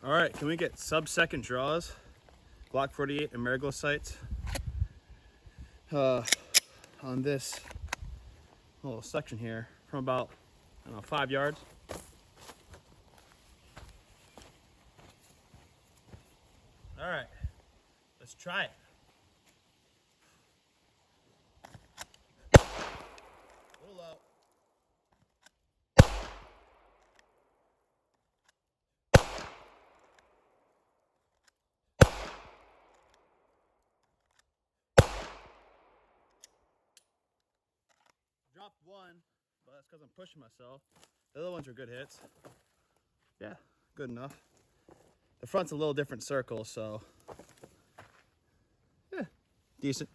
All right, can we get sub-second draws? Glock 48 and Marigold sights on this little section here from about, I don't know, 5 yards. All right, let's try it. A little low. Dropped one, but that's because I'm pushing myself. The other ones are good hits. Yeah, good enough. The front's a little different circle, so yeah, decent.